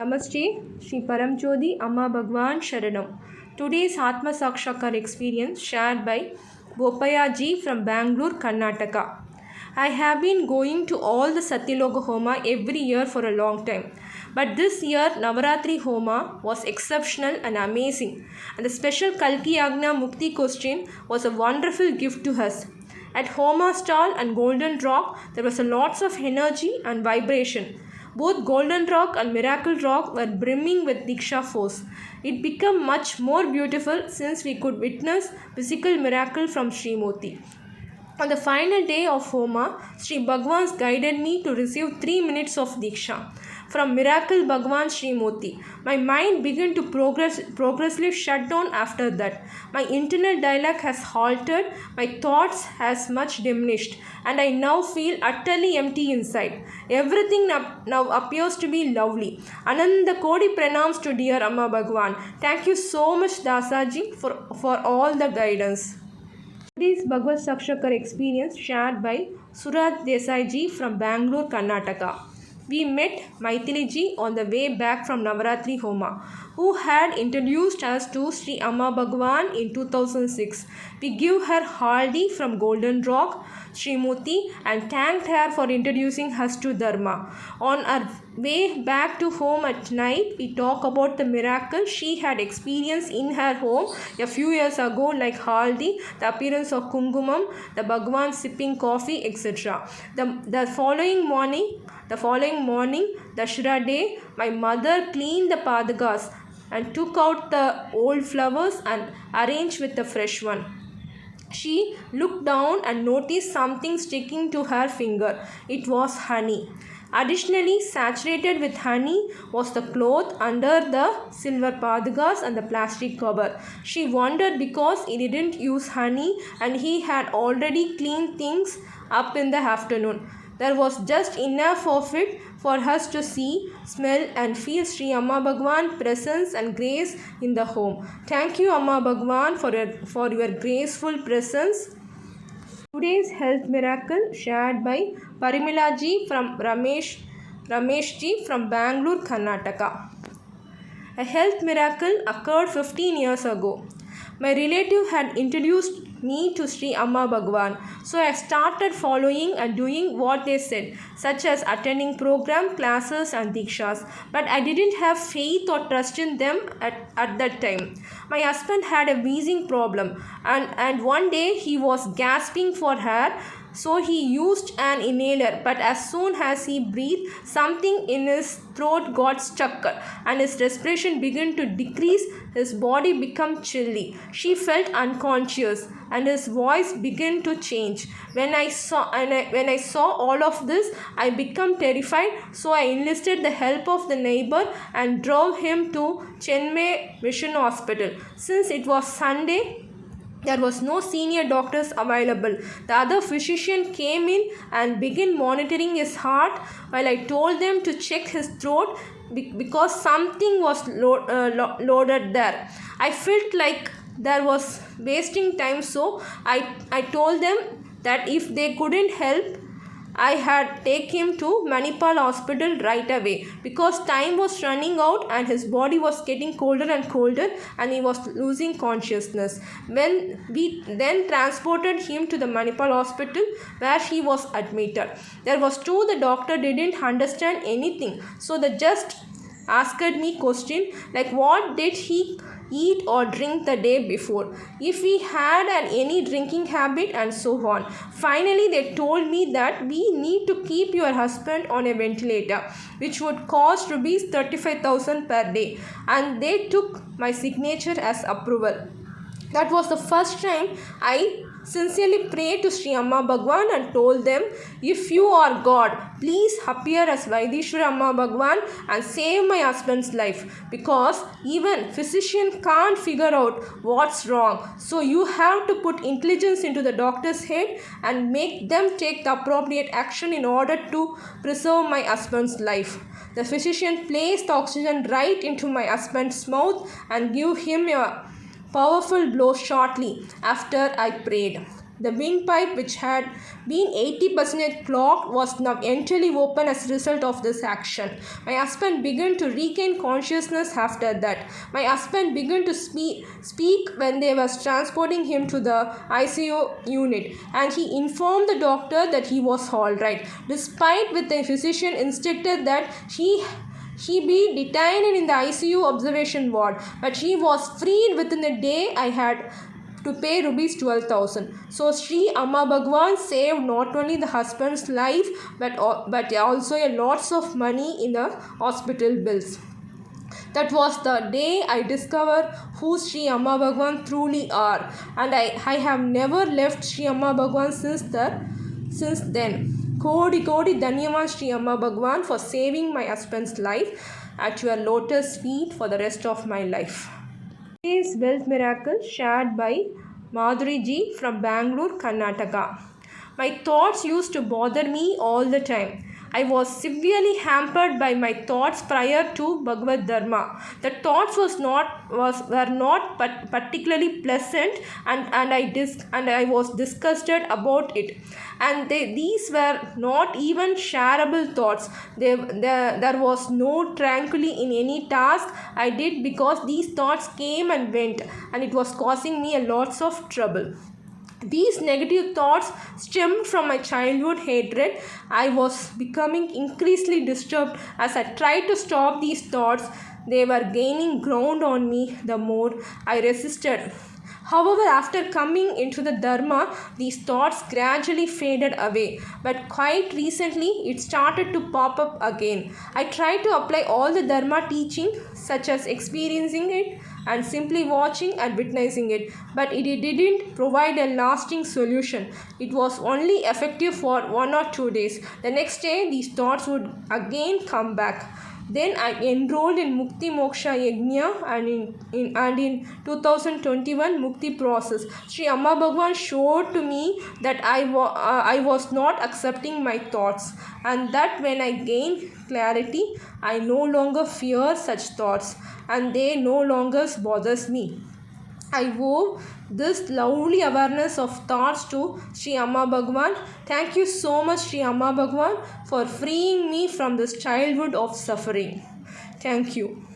Namaste, Sri Paramjodi Amma Bhagwan Sharanam. Today's Atma Sakshatkara experience shared by Bopaya ji from Bangalore, Karnataka. I have been going to all the Satyaloka Homa every year for a long time. But this year, Navaratri Homa was exceptional and amazing. And the special Kalki Agna Mukti question was a wonderful gift to us. At Homa stall and Golden Rock, there was a lots of energy and vibration. Both Golden Rock and Miracle Rock were brimming with Diksha force. It became much more beautiful since we could witness physical miracle from Srimurti. On the final day of Homa, Sri Bhagwan guided me to receive 3 minutes of Diksha from Miracle Bhagwan Srimurti. My mind began to progressively shut down after that. My internal dialogue has halted, my thoughts has much diminished, and I now feel utterly empty inside. Everything now appears to be lovely. Ananda Kodi pranams to dear Amma Bhagwan. Thank you so much Dasaji for all the guidance. Today's Bhagavad Sakshatkara experience shared by Suraj Desai ji from Bangalore, Karnataka. We met Maithili ji on the way back from Navaratri Homa, who had introduced us to Sri Amma Bhagwan in 2006. We gave her Haldi from Golden Rock, Srimurti, and thanked her for introducing us to Dharma. On our way back to home at night, we talk about the miracle she had experienced in her home a few years ago, like Haldi, the appearance of Kungumam, the Bhagwan sipping coffee, etc. The following morning, Dashera day, my mother cleaned the padagas and took out the old flowers and arranged with the fresh one. She looked down and noticed something sticking to her finger. It was honey. Additionally, saturated with honey was the cloth under the silver padagas and the plastic cover. She wondered because he didn't use honey and he had already cleaned things up in the afternoon. There was just enough of it for us to see, smell and feel Sri Amma Bhagwan presence and grace in the home. Thank you Amma Bhagwan for your graceful presence. Today's health miracle shared by Parimila ji from Ramesh ji from Bangalore, Karnataka. A health miracle occurred 15 years ago. My relative had introduced me to Sri Amma Bhagwan, so I started following and doing what they said, such as attending program, classes and dikshas. But I didn't have faith or trust in them at that time. My husband had a wheezing problem and one day he was gasping for air. So he used an inhaler, but as soon as he breathed, something in his throat got stuck and his respiration began to decrease. His body became chilly. She felt unconscious and his voice began to change. When I saw all of this, I became terrified. So I enlisted the help of the neighbor and drove him to Chenmai Mission Hospital. Since it was Sunday, there was no senior doctors available. The other physician came in and began monitoring his heart while I told them to check his throat because something was loaded there. I felt like there was wasting time, so I told them that if they couldn't help, I had take him to Manipal hospital right away because time was running out and his body was getting colder and colder and he was losing consciousness. When we then transported him to the Manipal hospital where he was admitted, there was true the doctor didn't understand anything, so they just asked me question like what did he eat or drink the day before, if he had any drinking habit and so on. Finally, they told me that we need to keep your husband on a ventilator, which would cost rupees 35,000 per day, and they took my signature as approval. That was the first time I sincerely prayed to Sri Amma Bhagwan and told them, if you are God, please appear as Vaidishwara Amma Bhagwan and save my husband's life, because even physician can't figure out what's wrong. So you have to put intelligence into the doctor's head and make them take the appropriate action in order to preserve my husband's life. The physician placed the oxygen right into my husband's mouth and gave him a powerful blow shortly after I prayed. The windpipe, which had been 80% clogged, was now entirely open as a result of this action. My husband began to regain consciousness after that. My husband began to speak when they were transporting him to the ICU unit, and he informed the doctor that he was all right, despite with the physician instructed that he be detained in the ICU observation ward, but he was freed within a day. I had to pay rupees 12,000. So Sri Amma Bhagwan saved not only the husband's life but also a lots of money in the hospital bills. That was the day I discovered who Sri Amma Bhagwan truly are, and I have never left Sri Amma Bhagwan since then. Kodi Dhanyavad Sri Amma Bhagwan for saving my husband's life. At your lotus feet for the rest of my life. Today's wealth miracle shared by Madhuri ji from Bangalore, Karnataka. My thoughts used to bother me all the time. I was severely hampered by my thoughts prior to Bhagavad Dharma. The thoughts were not particularly pleasant, and I was disgusted about it. And these were not even shareable thoughts. There was no tranquility in any task I did because these thoughts came and went, and it was causing me a lots of trouble. These negative thoughts stemmed from my childhood hatred. I was becoming increasingly disturbed as I tried to stop these thoughts. They were gaining ground on me the more I resisted. However, after coming into the Dharma, these thoughts gradually faded away. But quite recently, it started to pop up again. I tried to apply all the Dharma teaching, such as experiencing it and simply watching and witnessing it, but it didn't provide a lasting solution. It was only effective for 1 or 2 days. The next day, these thoughts would again come back. Then I enrolled in Mukti Moksha Yajna and in 2021 Mukti process. Sri Amma Bhagwan showed to me that I was not accepting my thoughts, and that when I gained clarity, I no longer fear such thoughts, and they no longer bothers me. I owe this lovely awareness of thoughts to Sri Amma Bhagwan. Thank you so much, Sri Amma Bhagwan, for freeing me from this childhood of suffering. Thank you.